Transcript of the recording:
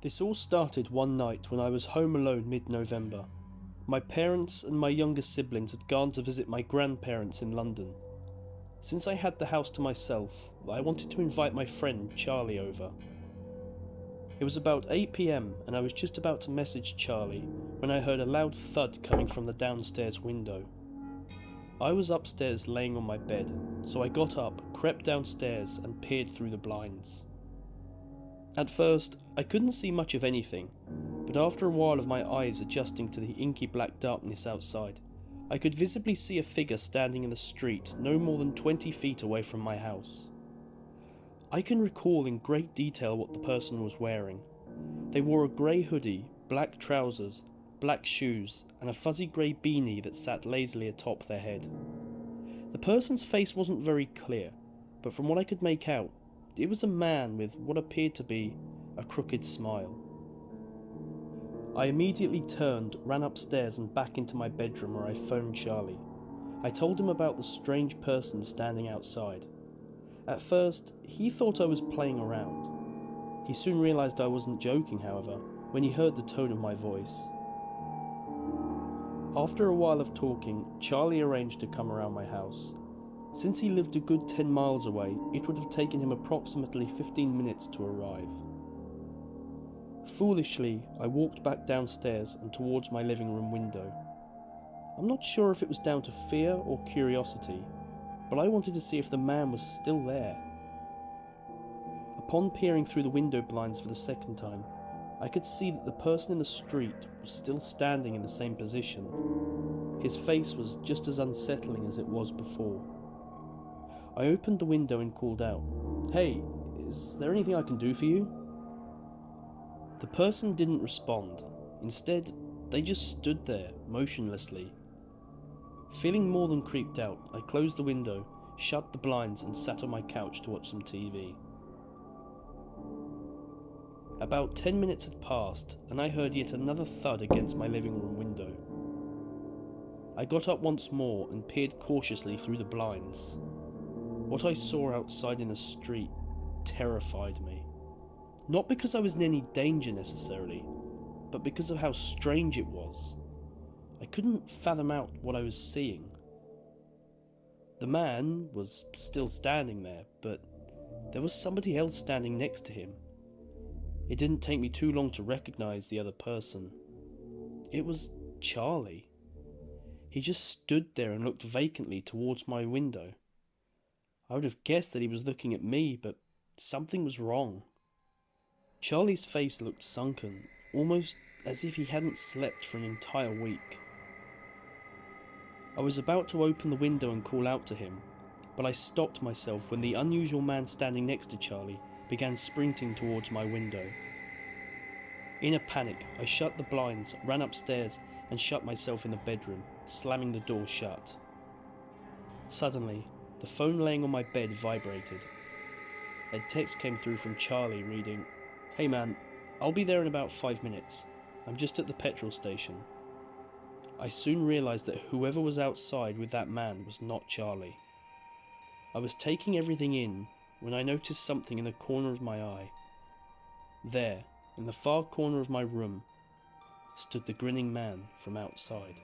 This all started one night when I was home alone mid-November. My parents and my younger siblings had gone to visit my grandparents in London. Since I had the house to myself, I wanted to invite my friend Charlie over. It was about 8 PM and I was just about to message Charlie when I heard a loud thud coming from the downstairs window. I was upstairs laying on my bed, so I got up, crept downstairs and peered through the blinds. At first, I couldn't see much of anything, but after a while of my eyes adjusting to the inky black darkness outside, I could visibly see a figure standing in the street no more than 20 feet away from my house. I can recall in great detail what the person was wearing. They wore a grey hoodie, black trousers, black shoes, and a fuzzy grey beanie that sat lazily atop their head. The person's face wasn't very clear, but from what I could make out, it was a man with what appeared to be a crooked smile. I immediately turned, ran upstairs and back into my bedroom where I phoned Charlie. I told him about the strange person standing outside. At first, he thought I was playing around. He soon realised I wasn't joking, however, when he heard the tone of my voice. After a while of talking, Charlie arranged to come around my house. Since he lived a good 10 miles away, it would have taken him approximately 15 minutes to arrive. Foolishly, I walked back downstairs and towards my living room window. I'm not sure if it was down to fear or curiosity, but I wanted to see if the man was still there. Upon peering through the window blinds for the second time, I could see that the person in the street was still standing in the same position. His face was just as unsettling as it was before. I opened the window and called out, "Hey, is there anything I can do for you?" The person didn't respond. Instead, they just stood there, motionlessly. Feeling more than creeped out, I closed the window, shut the blinds and sat on my couch to watch some TV. About 10 minutes had passed and I heard yet another thud against my living room window. I got up once more and peered cautiously through the blinds. What I saw outside in the street terrified me. Not because I was in any danger necessarily, but because of how strange it was. I couldn't fathom out what I was seeing. The man was still standing there, but there was somebody else standing next to him. It didn't take me too long to recognize the other person. It was Charlie. He just stood there and looked vacantly towards my window. I would have guessed that he was looking at me, but something was wrong. Charlie's face looked sunken, almost as if he hadn't slept for an entire week. I was about to open the window and call out to him, but I stopped myself when the unusual man standing next to Charlie began sprinting towards my window. In a panic, I shut the blinds, ran upstairs and shut myself in the bedroom, slamming the door shut. Suddenly, the phone laying on my bed vibrated. A text came through from Charlie reading, "Hey man, I'll be there in about 5 minutes. I'm just at the petrol station." I soon realised that whoever was outside with that man was not Charlie. I was taking everything in when I noticed something in the corner of my eye. There, in the far corner of my room, stood the grinning man from outside.